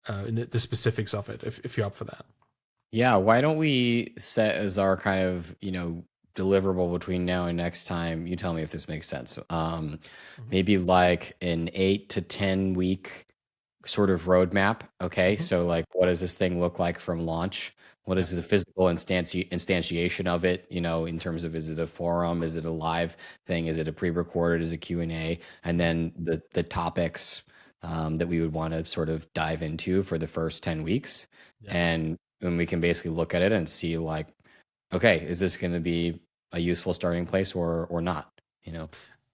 in the specifics of it, if you're up for that. Yeah, why don't we set as our kind of, deliverable between now and next time? You tell me if this makes sense. Hmm. Maybe like an 8 to 10 week sort of roadmap. Okay. Hmm. So like what does this thing look like from launch? What Yeah. is the physical instantiation of it? In terms of, is it a forum? Is it a live thing? Is it a pre-recorded? Is it Q&A? And then the topics that we would want to sort of dive into for the first 10 weeks. Yeah. And we can basically look at it and see like, okay, is this going to be a useful starting place or not?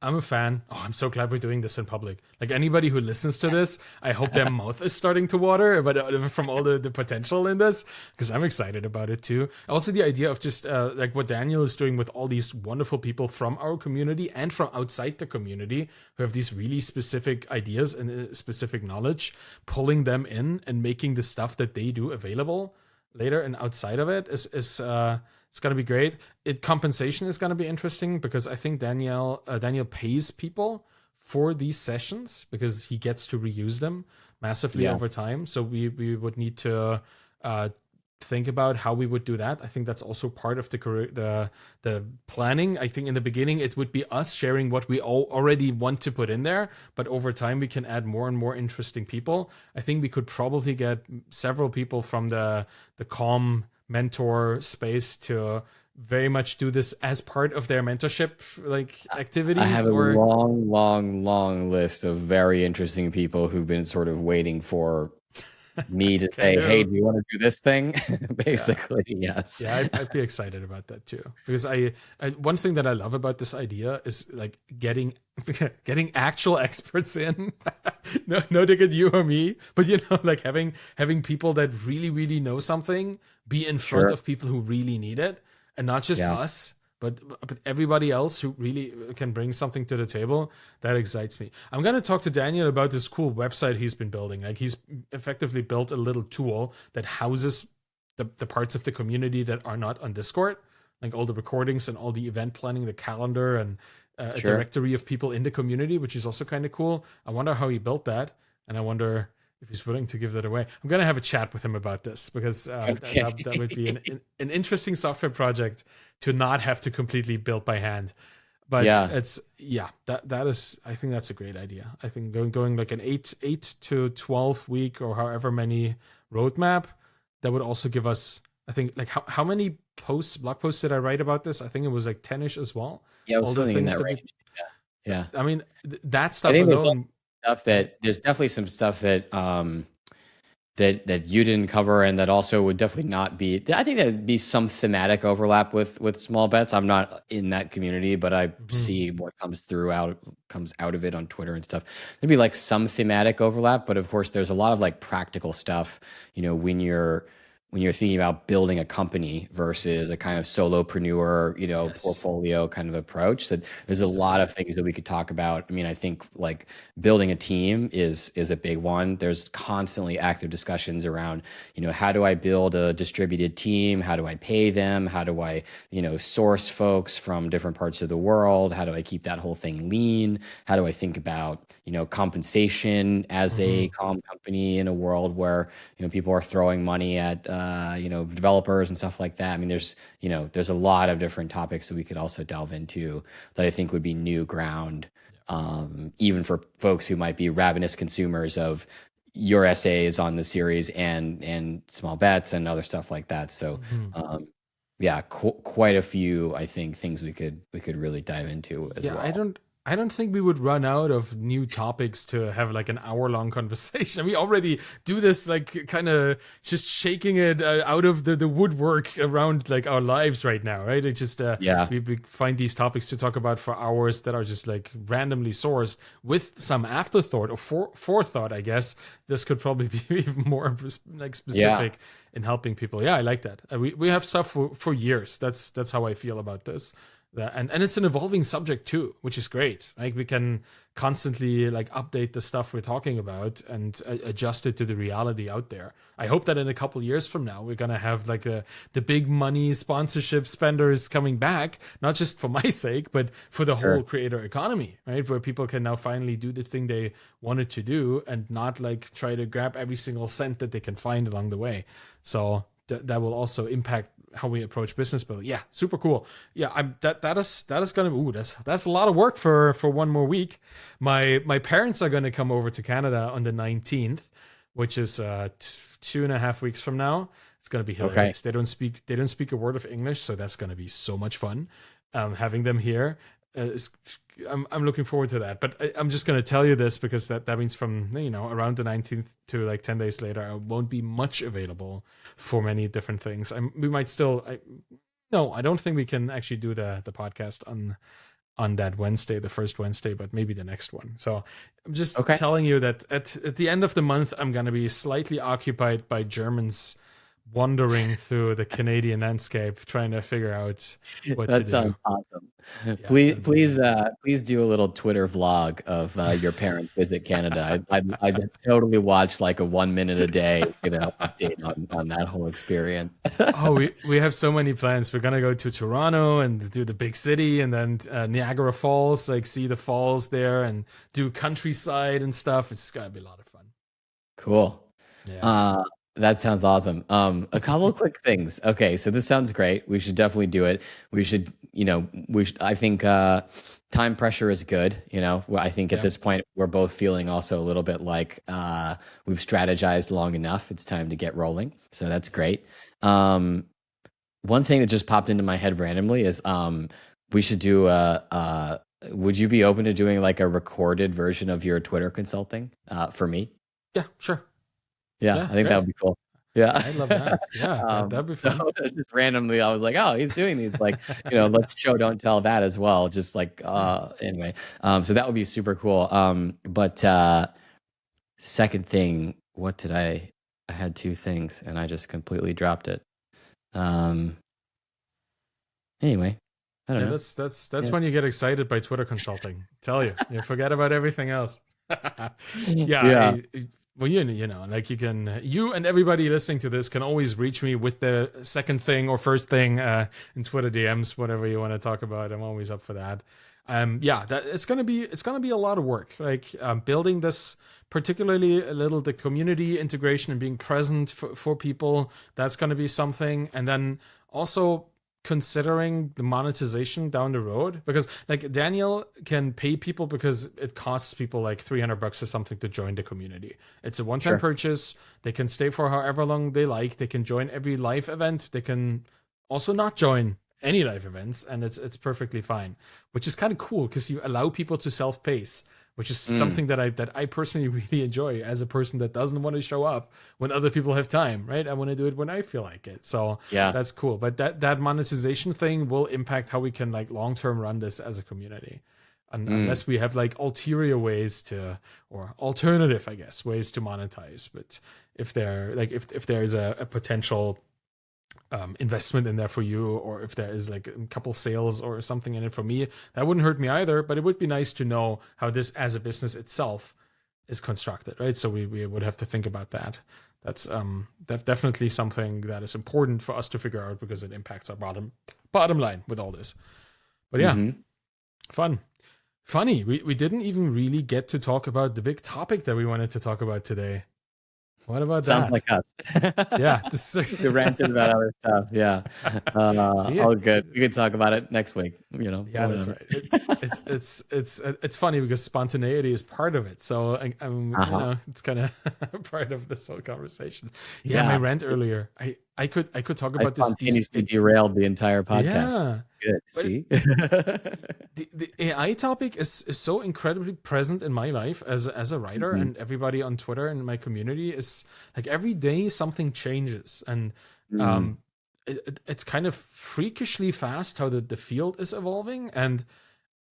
I'm a fan. Oh, I'm so glad we're doing this in public. Like anybody who listens to this, I hope their mouth is starting to water, but from all the potential in this, because I'm excited about it too. Also, the idea of just like what Daniel is doing with all these wonderful people from our community and from outside the community who have these really specific ideas and specific knowledge, pulling them in and making the stuff that they do available later and outside of it is it's gonna be great. Compensation is gonna be interesting because I think Daniel pays people for these sessions because he gets to reuse them massively Yeah. over time. So we would need to uh, think about how we would do that. I think that's also part of the planning. I think in the beginning it would be us sharing what we already want to put in there, but over time we can add more and more interesting people. I think we could probably get several people from the Calm mentor space to very much do this as part of their mentorship like I have activities a or long, long, long list of very interesting people who've been sort of waiting for me to can say, "Hey, do. do you want to do this thing?" Yeah. Basically, yes. Yeah, I'd be excited about that too. Because I one thing that I love about this idea is like getting getting actual experts in. No dig at you or me, but like having people that really, really know something be in front Sure. of people who really need it, and not just Yeah. us, but everybody else who really can bring something to the table. That excites me. I'm gonna talk to Daniel about this cool website he's been building. Like he's effectively built a little tool that houses the parts of the community that are not on Discord, like all the recordings and all the event planning, the calendar, and a Sure. directory of people in the community, which is also kind of cool. I wonder how he built that, and I wonder if he's willing to give that away. I'm gonna have a chat with him about this because Okay. that would be an interesting software project to not have to completely build by hand. But Yeah. it's yeah, that is I think that's a great idea. I think going like an 8 to 12 week or however many roadmap that would also give us I think like how many blog posts did I write about this? I think it was like 10ish as well. Yeah, it was All the something in things that that we range. Yeah. I mean that I stuff think alone. Yeah. there's definitely some stuff that you didn't cover and that also would definitely not be. I think there'd be some thematic overlap with small bets. I'm not in that community, but I Mhm. see what comes out of it on Twitter and stuff. There'd be like some thematic overlap, but of course there's a lot of like practical stuff, when you're thinking about building a company versus a kind of solopreneur, Yes. portfolio kind of approach. That there's a Most lot definitely. of things that we could talk about. I mean, I think like building a team is a big one. There's constantly active discussions around, how do I build a distributed team? How do I pay them? How do I, source folks from different parts of the world? How do I keep that whole thing lean? How do I think about, compensation as a Hmm. calm company in a world where, people are throwing money at, developers and stuff like that. I mean, there's a lot of different topics that we could also delve into that I think would be new ground, even for folks who might be ravenous consumers of your essays on the series and small bets and other stuff like that. So, Hmm. yeah, quite a few, I think, things we could really dive into as Yeah, well. I don't think we would run out of new topics to have like an hour long conversation. We already do this like kind of just shaking it out of the woodwork around like our lives right now, right? It just Yeah, we find these topics to talk about for hours that are just like randomly sourced with some afterthought or forethought, I guess. This could probably be even more like yeah, specific in helping people. Yeah, I like that. We have stuff for years. That's how I feel about this and it's an evolving subject too, which is great. Like we can constantly like update the stuff we're talking about and adjust it to the reality out there. I hope that in a couple years from now we're gonna have like the big money sponsorship spenders coming back, not just for my sake, but for the whole sure. creator economy, right? Where people can now finally do the thing they wanted to do and not like try to grab every single cent that they can find along the way. So that will also impact how we approach business building. Yeah, super cool. Yeah, that is gonna that's a lot of work for one more week. My parents are gonna come over to Canada on the 19th, which is 2.5 weeks from now. It's going to be Okay. hilarious. They don't speak a word of English, so that's going to be so much fun. Having them here, I'm looking forward to that. But I'm just going to tell you this because that means from around the 19th to like 10 days later, I won't be much available for many different things. We might still. No, I don't think we can actually do the podcast on that Wednesday, the first Wednesday, but maybe the next one. So I'm just Okay. telling you that at the end of the month, I'm going to be slightly occupied by Germans wandering through the Canadian landscape, trying to figure out what to That do. sounds awesome. Yeah, it's Please, going to be please, amazing. please do a little Twitter vlog of your parents visit Canada. I'd totally watch like a 1 minute a day, update on that whole experience. Oh, we have so many plans. We're gonna go to Toronto and do the big city, and then Niagara Falls, like see the falls there, and do countryside and stuff. It's gonna be a lot of fun. Cool. Yeah, Uh, that sounds awesome. A couple of quick things. Okay, so this sounds great. We should definitely do it. We should, I think time pressure is good. I think at yeah. this point we're both feeling also a little bit like we've strategized long enough. It's time to get rolling. So that's great. Um, One thing that just popped into my head randomly is we should do would you be open to doing like a recorded version of your Twitter consulting for me? Yeah, sure. Yeah, Yeah, I think that would great. be cool. Yeah. I love that. Yeah, that'd be So fun. it's just randomly, I was like, oh, he's doing these like, let's show, don't tell that as well. Just like, Yeah. anyway. So that would be super cool. But second thing, what did I had two things and I just completely dropped it. Um, anyway, I don't Yeah, know. that's Yeah. when you get excited by Twitter consulting. Tell you, you forget about everything else. Yeah, Yeah. well, like you and everybody listening to this can always reach me with the second thing or first thing in Twitter DMs, whatever you want to talk about. I'm always up for that. Yeah, that it's gonna be a lot of work. Like building this, particularly a little the community integration and being present for people. That's gonna be something, and then also considering the monetization down the road, because like Daniel can pay people because it costs people like $300 or something to join the community. It's a one-time Sure. purchase. They can stay for however long they like. They can join every live event. They can also not join any live events, and it's perfectly fine, which is kind of cool because you allow people to self-pace, which is Mm, something that I personally really enjoy as a person that doesn't want to show up when other people have time, right? I want to do it when I feel like it. So yeah. that's cool. But that monetization thing will impact how we can like long term run this as a community. Mm, Unless we have like ulterior ways to, or alternative, I guess, ways to monetize. But if there is a potential investment in there for you, or if there is like a couple sales or something in it for me, that wouldn't hurt me either. But it would be nice to know how this as a business itself is constructed, right? So we would have to think about that. That's definitely something that is important for us to figure out because it impacts our bottom line with all this. But yeah, mm-hmm. fun. Funny, we didn't even really get to talk about the big topic that we wanted to talk about today. What about Sounds that? like us. Yeah, We ranted about other stuff. Yeah. see All it. good. We could talk about it next week, Yeah, that's whatever. right. It's funny because spontaneity is part of it. So Uh-huh. it's kind of part of this whole conversation. Yeah, my Yeah. rant earlier. I could talk I about these spontaneously derailed the entire podcast. yeah. Good. But See? the AI topic is so incredibly present in my life as a writer, Mhm. and everybody on Twitter and my community is like every day something changes, and Mm. um it's kind of freakishly fast how the field is evolving, and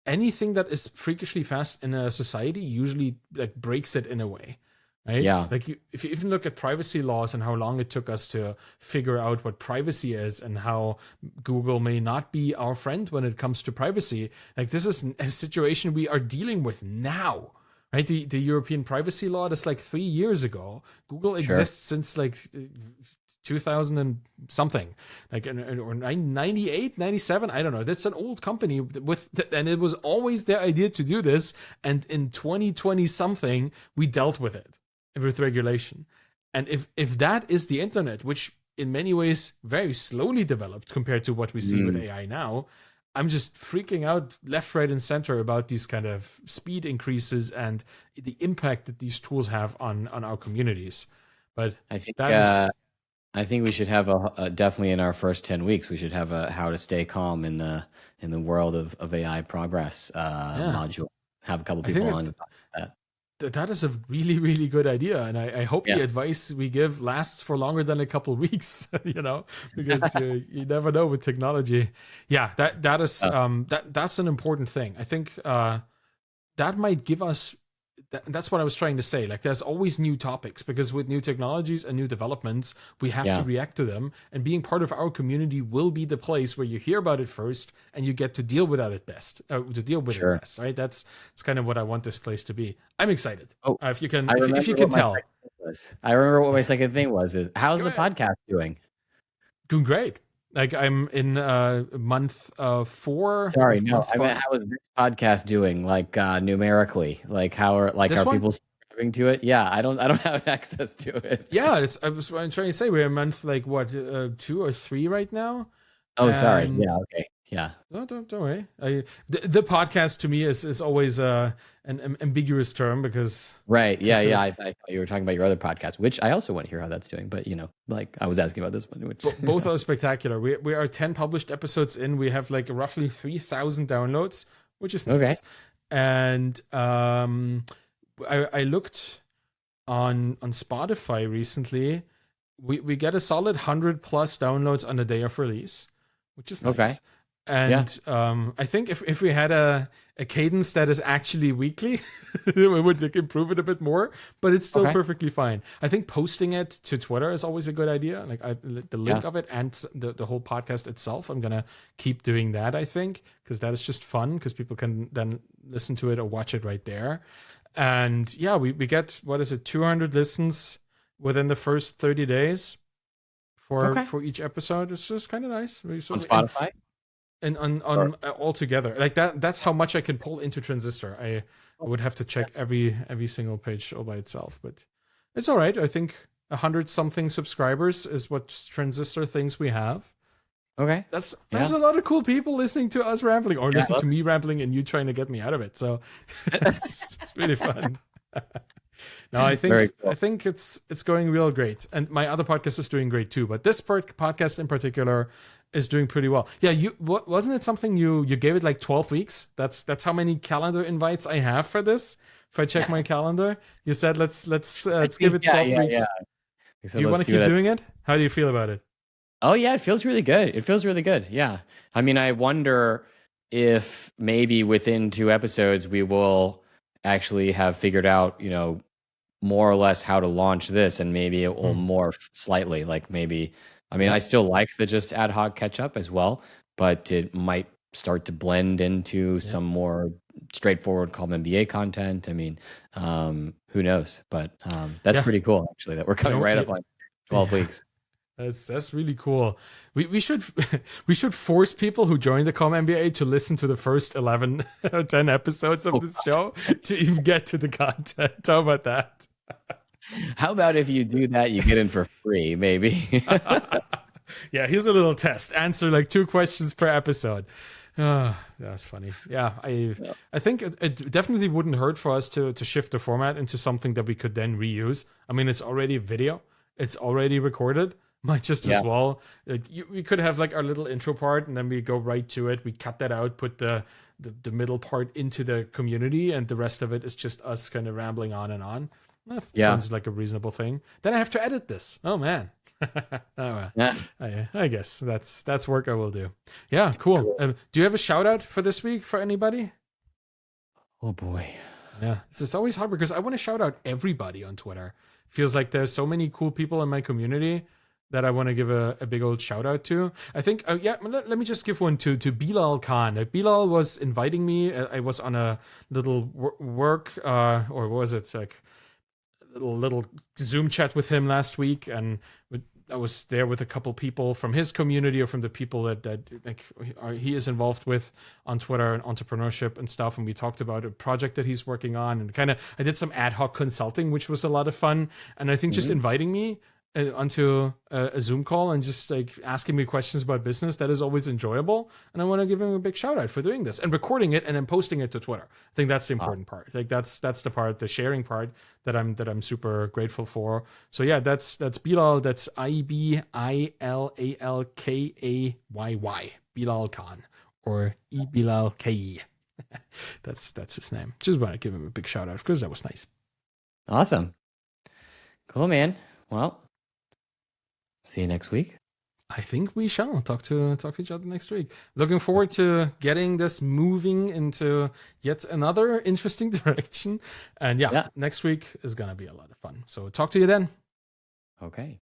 anything that is freakishly fast in a society usually like breaks it in a way, right? Yeah. Like if you even look at privacy laws and how long it took us to figure out what privacy is, and how Google may not be our friend when it comes to privacy, like this is a situation we are dealing with now, right? The European privacy law, that's like 3 years ago. Google Sure. exists since like 2000 and something, like or 98, 97. I don't know. That's an old company and it was always their idea to do this, and in 2020 something we dealt with it with regulation. And if that is the internet, which in many ways very slowly developed compared to what we see with Mm. AI now, I'm just freaking out left, right, and center about these kind of speed increases and the impact that these tools have on our communities. But I think that is I think we should have definitely in our first 10 weeks, we should have a how to stay calm in the world of AI progress Yeah, module. Have a couple I people think on to talk about that. that is a really, really good idea. And I hope Yeah. the advice we give lasts for longer than a couple of weeks, because you never know with technology. Yeah, that is Uh, that's an important thing. I think that might give us that's what I was trying to say. Like, there's always new topics because with new technologies and new developments, we have to yeah, react to them. And being part of our community will be the place where you hear about it first and you get to deal with it best. To deal with it sure. best, right? That's kind of what I want this place to be. I'm excited. Oh, If you can, I if you remember can what my tell, second thing was. I remember what my yeah, second thing was is how's go the ahead. podcast doing? Doing great. Like, I'm in month 4 Sorry, of no, month I meant 5. how is this podcast doing, like numerically? Like This are one, people subscribing to it? Yeah, I don't have access to it. yeah, I'm trying to say we're in month like what 2 or 3 right now, Oh, sorry. and Yeah, okay. Yeah. no, don't worry. The podcast to me is always an ambiguous term because Right. Yeah, because yeah. I thought you were talking about your other podcast, which I also want to hear how that's doing. But like I was asking about this one, which both are spectacular. We are 10 published episodes in. We have like roughly 3,000 downloads, which is okay. nice. And I looked on Spotify recently. We get a solid 100 plus downloads on the day of release, which is Okay. nice. Yeah. And I think if we had a cadence that is actually weekly, we would like improve it a bit more. But it's still Okay. perfectly fine. I think posting it to Twitter is always a good idea. Like, the Yeah. link of it and the whole podcast itself. I'm gonna keep doing that. I think because that is just fun because people can then listen to it or watch it right there. And yeah, we get, what is it, 200 listens within the first 30 days Okay. for each episode. It's just kind of nice. On Spotify And or on all together, like that's how much I can pull into Transistor. I would have to yeah. check every single page all by itself, but it's all right. I think 100 something subscribers is what Transistor thinks we have. Okay. That's Yeah. a lot of cool people listening to us rambling or Yeah. I listen love to me rambling and you trying to get me out of it. So it's really fun. No, I it. Very I cool. think it's going real great, and my other podcast is doing great too. But this podcast in particular is doing pretty well. Yeah, wasn't it something you gave it like 12 weeks? That's how many calendar invites I have for this. If I check my calendar, you said I let's give think it 12 yeah. weeks. So Do you let's want to do keep it. doing it? How do you feel about it? Oh yeah, it feels really good. It feels really good. Yeah. I mean, I wonder if maybe within 2 episodes we will actually have figured out, more or less how to launch this, and maybe it will Hmm. morph slightly. Like maybe, I mean, Yeah, I still like the just ad hoc catch up as well, but it might start to blend into yeah, some more straightforward Calm MBA content. I mean, who knows? But that's yeah. pretty cool actually that we're coming right Yeah, up on 12 yeah. weeks. That's really cool. We should we should force people who join the Com MBA to listen to the first 11 or 10 episodes of Oh, this show to even get to the content. How about that? how about if you do that, you get in for free, maybe? Yeah, here's a little test. Answer like 2 questions per episode. That's funny. Yeah, Yeah. I think it definitely wouldn't hurt for us to shift the format into something that we could then reuse. I mean, it's already video. It's already recorded. Might just as Yeah. well. We could have like our little intro part, and then we go right to it. We cut that out, put the middle part into the community, and the rest of it is just us kind of rambling on and on. That Yeah. sounds like a reasonable thing. Then I have to edit this. Oh man. Oh, well. Yeah. I guess that's work I will do. Yeah, cool. Cool. Do you have a shout out for this week for anybody? Oh boy. Yeah, this is always hard because I want to shout out everybody on Twitter. Feels like there's so many cool people in my community that I want to give a big old shout out to. I think, yeah, let me just give one to Bilal Khan. Bilal was inviting me. I was on a little work, or what was it, like little Zoom chat with him last week, and I was there with a couple people from his community or from the people that like he is involved with on Twitter and entrepreneurship and stuff. And we talked about a project that he's working on, and kind of I did some ad hoc consulting, which was a lot of fun. And I think just Mhm. inviting me onto a Zoom call and just like asking me questions about business. That is always enjoyable, and I want to give him a big shout out for doing this and recording it and then posting it to Twitter. I think that's the important part. Like that's the part, the sharing part that I'm super grateful for. So yeah, that's Bilal. That's Ibilal Kayy, Bilal Khan, or Ibilal Kayy. That's his name. Just want to give him a big shout out because that was nice. Awesome. Cool, man. Well, see you next week. I think we shall talk to each other next week. Looking forward to getting this moving into yet another interesting direction. And yeah, next week is gonna be a lot of fun. So talk to you then. Okay.